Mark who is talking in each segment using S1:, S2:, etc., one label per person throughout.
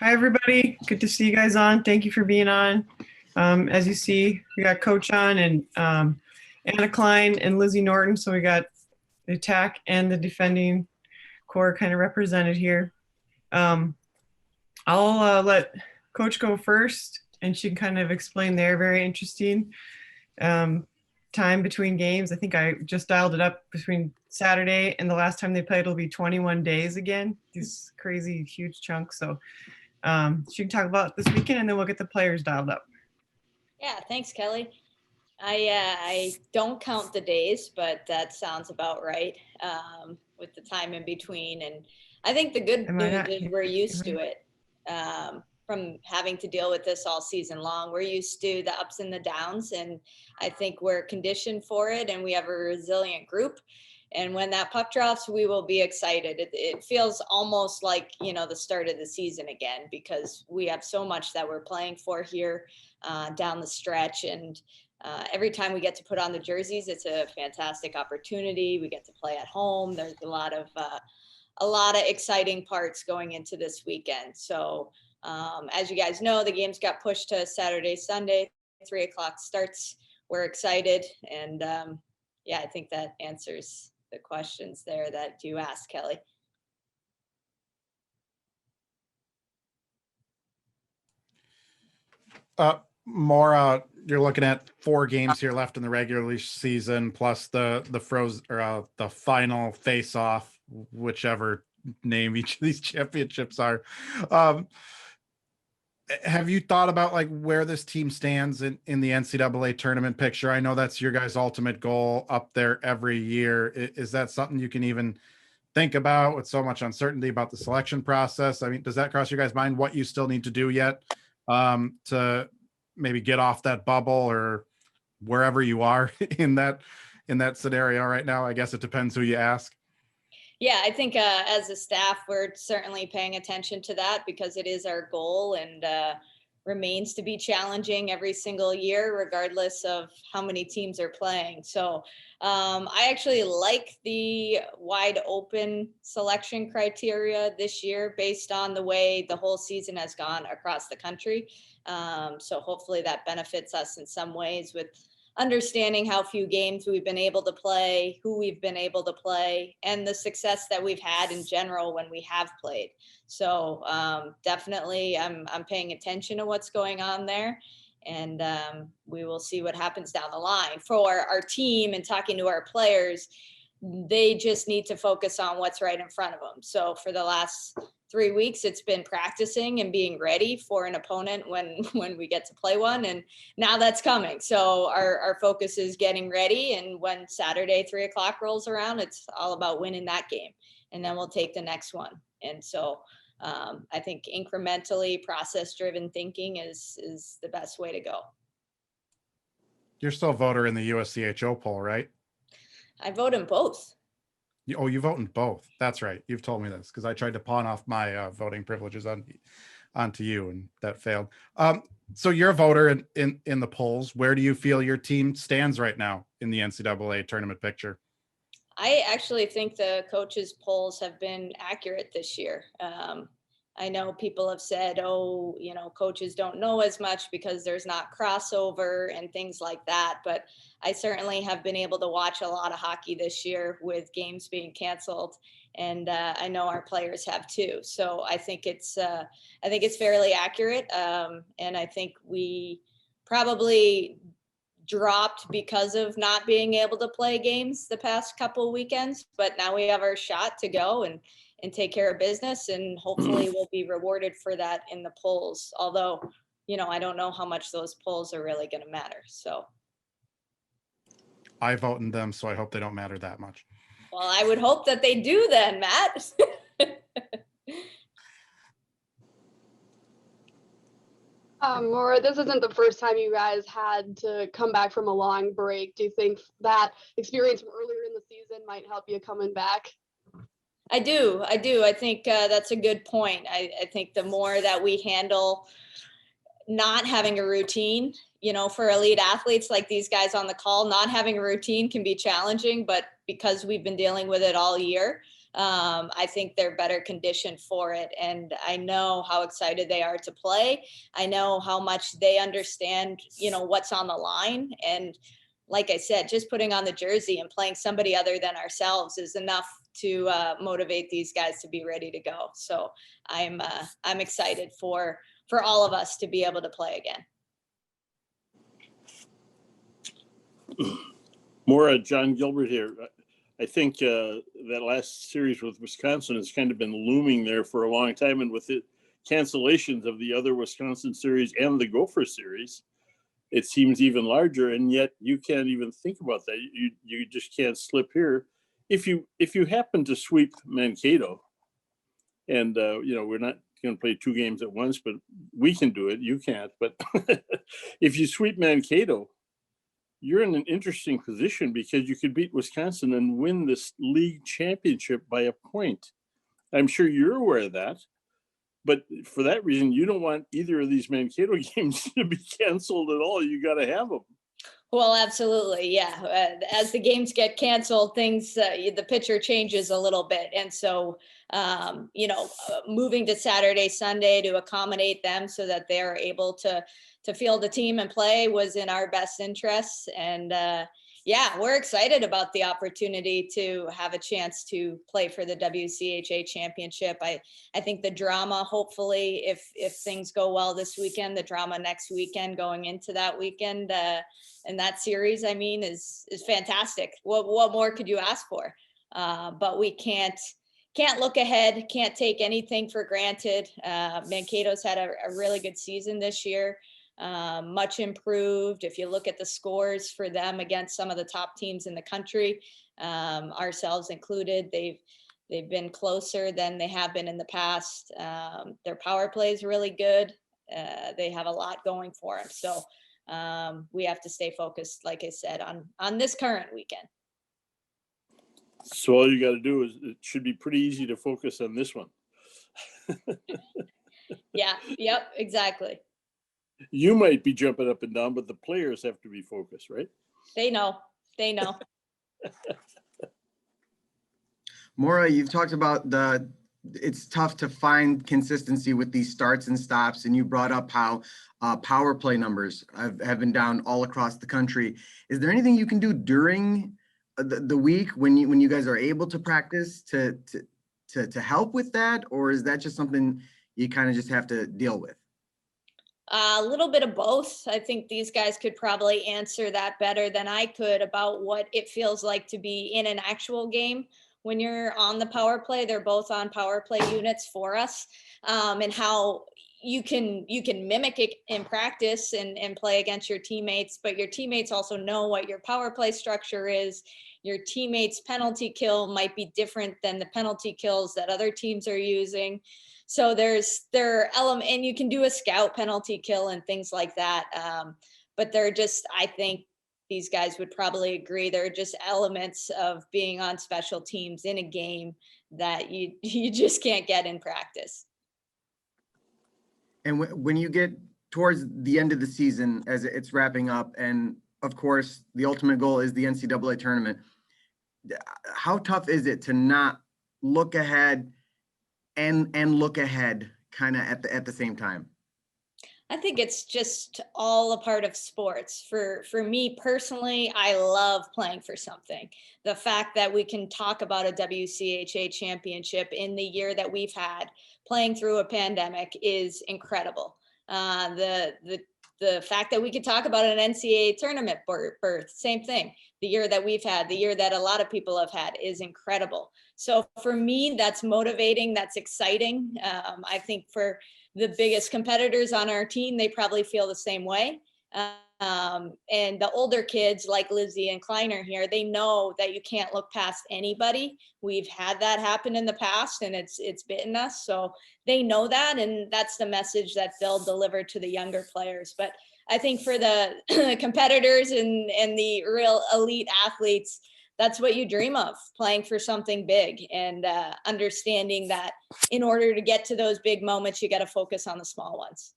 S1: Hi, everybody. Good to see you guys on. Thank you for being on. As you see, we got Coach on and Anna Klein and Lizi Norton. So we got the attack and the defending core kind of represented here. I'll let Coach go first, and she can kind of explain their very interesting time between games. I think I just dialed it up between Saturday and the last time they played will be 21 days again. These crazy huge chunks. So she can talk about this weekend, and then we'll get the players dialed up.
S2: Yeah, thanks, Kelly. I don't count the days, but that sounds about right with the time in between. And I think the good news is we're used to it from having to deal with this all season long. We're used to the ups and the downs, and I think we're conditioned for it, and we have a resilient group. And when that puck drops, we will be excited. It feels almost like, the start of the season again, because we have so much that we're playing for here down the stretch. And every time we get to put on the jerseys, it's a fantastic opportunity. We get to play at home. There's a lot of exciting parts going into this weekend. So as you guys know, the games got pushed to Saturday, Sunday, 3:00 starts. We're excited. And I think that answers the questions there that you asked, Kelly.
S3: Maura, you're looking at 4 games here left in the regular season, plus the final face-off, whichever name each of these championships are. Have you thought about like where this team stands in the NCAA tournament picture? I know that's your guys' ultimate goal up there every year. Is that something you can even think about with so much uncertainty about the selection process? I mean, does that cross your guys' mind what you still need to do yet to maybe get off that bubble or wherever you are in that scenario right now? I guess it depends who you ask.
S2: Yeah, I think as a staff, we're certainly paying attention to that because it is our goal and remains to be challenging every single year, regardless of how many teams are playing. So I actually like the wide open selection criteria this year based on the way the whole season has gone across the country. So hopefully that benefits us in some ways with understanding how few games we've been able to play, who we've been able to play, and the success that we've had in general when we have played. So definitely I'm paying attention to what's going on there, and we will see what happens down the line. For our team and talking to our players, they just need to focus on what's right in front of them. So for the last 3 weeks, it's been practicing and being ready for an opponent when we get to play one. And now that's coming. So our focus is getting ready. And when Saturday, 3:00 rolls around, it's all about winning that game. And then we'll take the next one. And so I think incrementally process-driven thinking is the best way to go.
S3: You're still a voter in the USCHO poll, right?
S2: I vote in both.
S3: You vote in both. That's right. You've told me this because I tried to pawn off my voting privileges onto you, and that failed. So you're a voter in the polls. Where do you feel your team stands right now in the NCAA tournament picture?
S2: I actually think the coaches' polls have been accurate this year. I know people have said, coaches don't know as much because there's not crossover and things like that. But I certainly have been able to watch a lot of hockey this year with games being canceled. And I know our players have too. So I think it's fairly accurate. And I think we probably dropped because of not being able to play games the past couple of weekends. But now we have our shot to go and take care of business, and hopefully we'll be rewarded for that in the polls. Although, I don't know how much those polls are really going to matter. So
S3: I vote in them, so I hope they don't matter that much.
S2: Well, I would hope that they do then, Matt.
S4: Maura, this isn't the first time you guys had to come back from a long break. Do you think that experience from earlier in the season might help you coming back?
S2: I do. I think that's a good point. I think the more that we handle not having a routine, for elite athletes like these guys on the call, not having a routine can be challenging, but because we've been dealing with it all year, I think they're better conditioned for it. And I know how excited they are to play. I know how much they understand, what's on the line. And like I said, just putting on the jersey and playing somebody other than ourselves is enough to motivate these guys to be ready to go. So I'm excited for all of us to be able to play again.
S5: Maura, John Gilbert here. I think that last series with Wisconsin has kind of been looming there for a long time, and with the cancellations of the other Wisconsin series and the Gopher series, it seems even larger. And yet you can't even think about that. You just can't slip here. If you happen to sweep Mankato, and we're not going to play 2 games at once, but we can do it. You can't. But if you sweep Mankato, you're in an interesting position because you could beat Wisconsin and win this league championship by a point. I'm sure you're aware of that, but for that reason, you don't want either of these Mankato games to be canceled at all. You got to have them.
S2: Well, absolutely. Yeah. As the games get canceled, things, the picture changes a little bit. And so, moving to Saturday, Sunday to accommodate them so that they're able to field the team and play was in our best interests. And we're excited about the opportunity to have a chance to play for the WCHA championship. I think the drama, hopefully, if things go well this weekend, the drama next weekend going into that weekend and that series, is fantastic. What more could you ask for? But we can't look ahead, can't take anything for granted. Mankato's had a really good season this year. Much improved. If you look at the scores for them against some of the top teams in the country, ourselves included, they've been closer than they have been in the past. Their power play is really good. They have a lot going for them. So we have to stay focused, like I said, on this current weekend.
S5: So all you got to do is, it should be pretty easy to focus on this one.
S2: Yeah. Yep. Exactly.
S5: You might be jumping up and down, but the players have to be focused, right?
S2: They know.
S6: Maura, you've talked about it's tough to find consistency with these starts and stops, and you brought up how power play numbers have been down all across the country. Is there anything you can do during the week when you guys are able to practice to help with that, or is that just something you kind of just have to deal with?
S2: A little bit of both. I think these guys could probably answer that better than I could about what it feels like to be in an actual game when you're on the power play. They're both on power play units for us, and how you can mimic it in practice and play against your teammates, but your teammates also know what your power play structure is. Your teammates' penalty kill might be different than the penalty kills that other teams are using. So there are elements, and you can do a scout penalty kill and things like that. But they're just, I think these guys would probably agree, they're just elements of being on special teams in a game that you just can't get in practice.
S6: And when you get towards the end of the season, as it's wrapping up, and of course, the ultimate goal is the NCAA tournament, how tough is it to not look ahead and look ahead kind of at the same time?
S2: I think it's just all a part of sports. For me personally, I love playing for something. The fact that we can talk about a WCHA championship in the year that we've had, playing through a pandemic, is incredible. The fact that we could talk about an NCAA tournament berth, same thing. The year that we've had, the year that a lot of people have had, is incredible. So for me, that's motivating, that's exciting. I think for the biggest competitors on our team, they probably feel the same way. And the older kids like Lizi and Klein are here, they know that you can't look past anybody. We've had that happen in the past, and it's bitten us. So they know that, and that's the message that they'll deliver to the younger players. But I think for the competitors and the real elite athletes, that's what you dream of, playing for something big, and understanding that in order to get to those big moments, you got to focus on the small ones.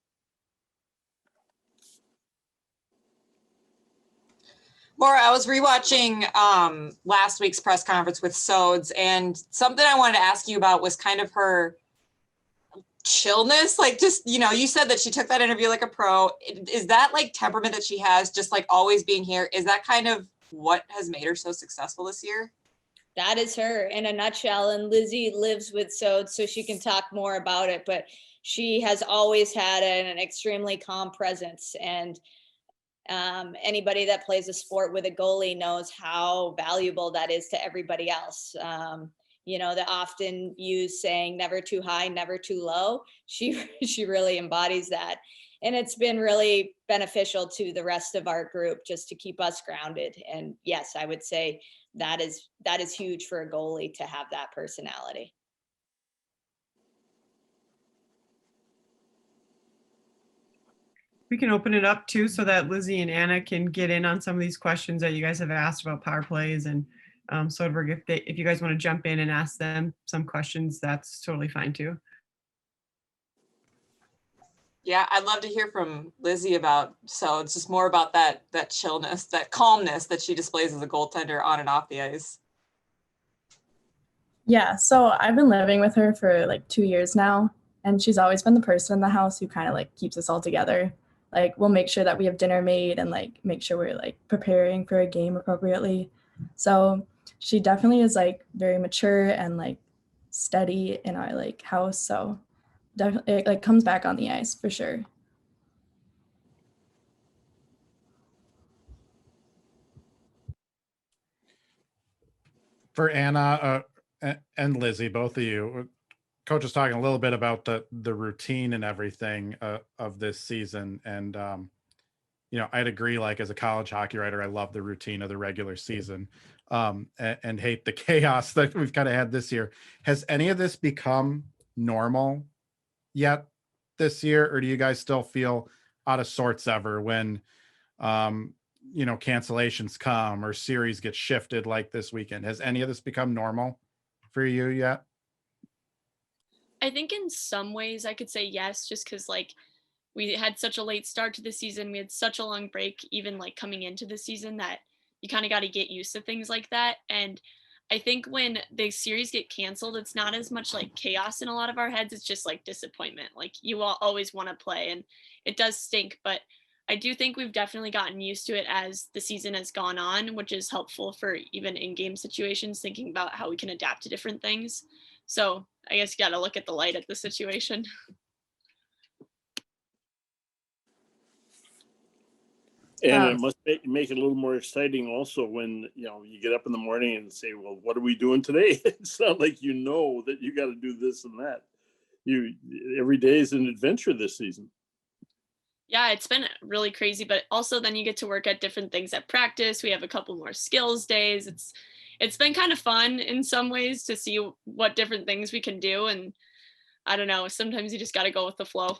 S7: Maura, I was rewatching last week's press conference with Sodes, and something I wanted to ask you about was kind of her chillness. Like, just, you said that she took that interview like a pro. Is that like temperament that she has, just like always being here? Is that kind of what has made her so successful this year?
S2: That is her in a nutshell. And Lizi lives with Sodes, so she can talk more about it. But she has always had an extremely calm presence. And anybody that plays a sport with a goalie knows how valuable that is to everybody else. The often used saying, never too high, never too low. She really embodies that. And it's been really beneficial to the rest of our group just to keep us grounded. And yes, I would say that is huge for a goalie to have that personality.
S1: We can open it up too so that Lizi and Anna can get in on some of these questions that you guys have asked about power plays. And Soderberg, if you guys want to jump in and ask them some questions, that's totally fine too.
S7: Yeah, I'd love to hear from Lizi about, so it's just more about that chillness, that calmness that she displays as a goaltender on and off the ice.
S8: Yeah, so I've been living with her for like 2 years now, and she's always been the person in the house who kind of like keeps us all together. Like, we'll make sure that we have dinner made and like make sure we're like preparing for a game appropriately. So she definitely is like very mature and like steady in our like house. So definitely it like comes back on the ice for sure.
S3: For Anna and Lizi, both of you, Coach was talking a little bit about the routine and everything of this season. And, I'd agree, like as a college hockey writer, I love the routine of the regular season and hate the chaos that we've kind of had this year. Has any of this become normal yet this year? Or do you guys still feel out of sorts ever when, cancellations come or series get shifted like this weekend? Has any of this become normal for you yet?
S9: I think in some ways I could say yes, just because like we had such a late start to the season. We had such a long break, even like coming into the season, that you kind of got to get used to things like that. And I think when the series get canceled, it's not as much like chaos in a lot of our heads. It's just like disappointment. Like you all always want to play, and it does stink. But I do think we've definitely gotten used to it as the season has gone on, which is helpful for even in-game situations, thinking about how we can adapt to different things. So I guess you got to look at the light at the situation.
S5: And it must make it a little more exciting also when, you get up in the morning and say, well, what are we doing today? It's not like that you got to do this and that. Every day is an adventure this season.
S9: Yeah, it's been really crazy, but also then you get to work at different things at practice. We have a couple more skills days. It's been kind of fun in some ways to see what different things we can do. And I don't know, sometimes you just got to go with the flow.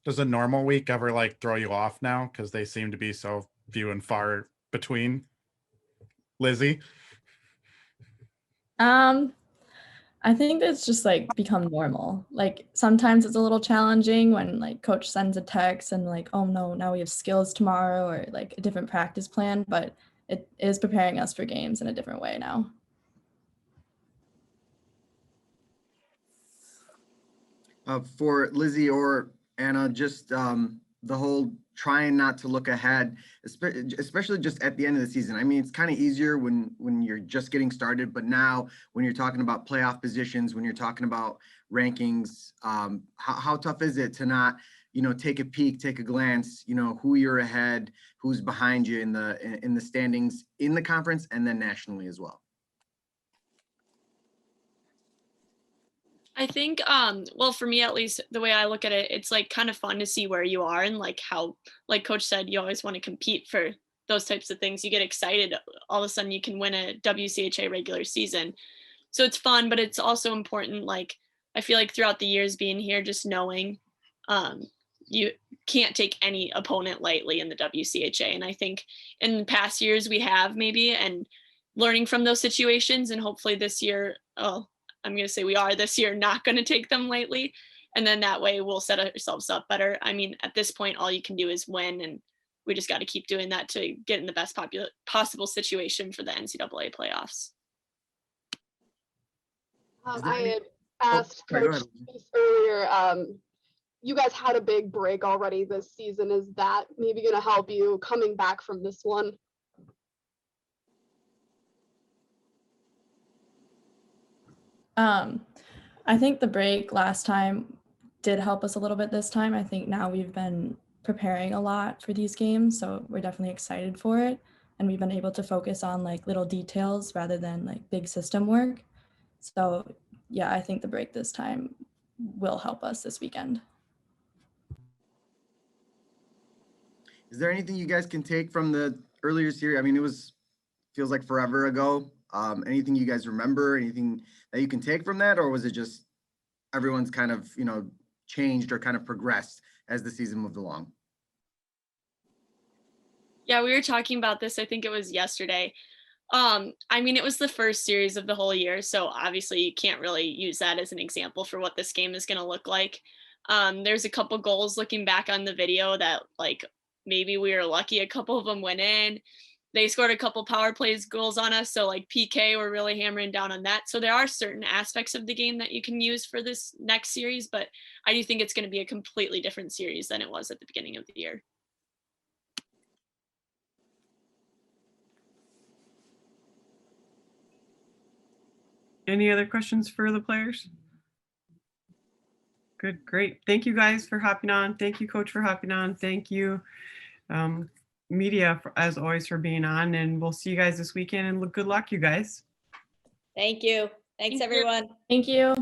S3: Does a normal week ever like throw you off now? Because they seem to be so few and far between. Lizi?
S8: I think it's just like become normal. Like sometimes it's a little challenging when like coach sends a text and like, oh no, now we have skills tomorrow or like a different practice plan, but it is preparing us for games in a different way now.
S6: For Lizi or Anna, just the whole trying not to look ahead, especially just at the end of the season. I mean, it's kind of easier when you're just getting started, but now when you're talking about playoff positions, when you're talking about rankings, how tough is it to not, take a peek, take a glance, who you're ahead, who's behind you in the standings in the conference and then nationally as well?
S9: I think, well, for me, at least the way I look at it, it's like kind of fun to see where you are and like how, like coach said, you always want to compete for those types of things. You get excited. All of a sudden you can win a WCHA regular season. So it's fun, but it's also important. Like, I feel like throughout the years being here, just knowing you can't take any opponent lightly in the WCHA. And I think in past years we have maybe, and learning from those situations, and hopefully this year, I'm going to say we are this year not going to take them lightly. And then that way we'll set ourselves up better. I mean, at this point, all you can do is win. And we just got to keep doing that to get in the best possible situation for the NCAA playoffs.
S4: I had
S6: Oh,
S4: asked
S6: sorry, go
S4: Coach
S6: ahead.
S4: this earlier. You guys had a big break already this season. Is that maybe going to help you coming back from this one?
S8: I think the break last time did help us a little bit this time. I think now we've been preparing a lot for these games, so we're definitely excited for it. And we've been able to focus on like little details rather than like big system work. So yeah, I think the break this time will help us this weekend.
S6: Is there anything you guys can take from the earlier series? I mean, feels like forever ago. Anything you guys remember, anything that you can take from that, or was it just everyone's kind of, changed or kind of progressed as the season moved along?
S9: Yeah, we were talking about this, I think it was yesterday. I mean, it was the first series of the whole year, so obviously you can't really use that as an example for what this game is going to look like. There's a couple goals looking back on the video that like maybe we were lucky a couple of them went in. They scored a couple power plays goals on us, so like PK, we're really hammering down on that. So there are certain aspects of the game that you can use for this next series, but I do think it's going to be a completely different series than it was at the beginning of the year.
S1: Any other questions for the players? Good, great. Thank you guys for hopping on. Thank you, Coach, for hopping on. Thank you, media, as always, for being on. And we'll see you guys this weekend. And good luck, you guys.
S2: Thank you. Thanks, everyone.
S8: Thank you.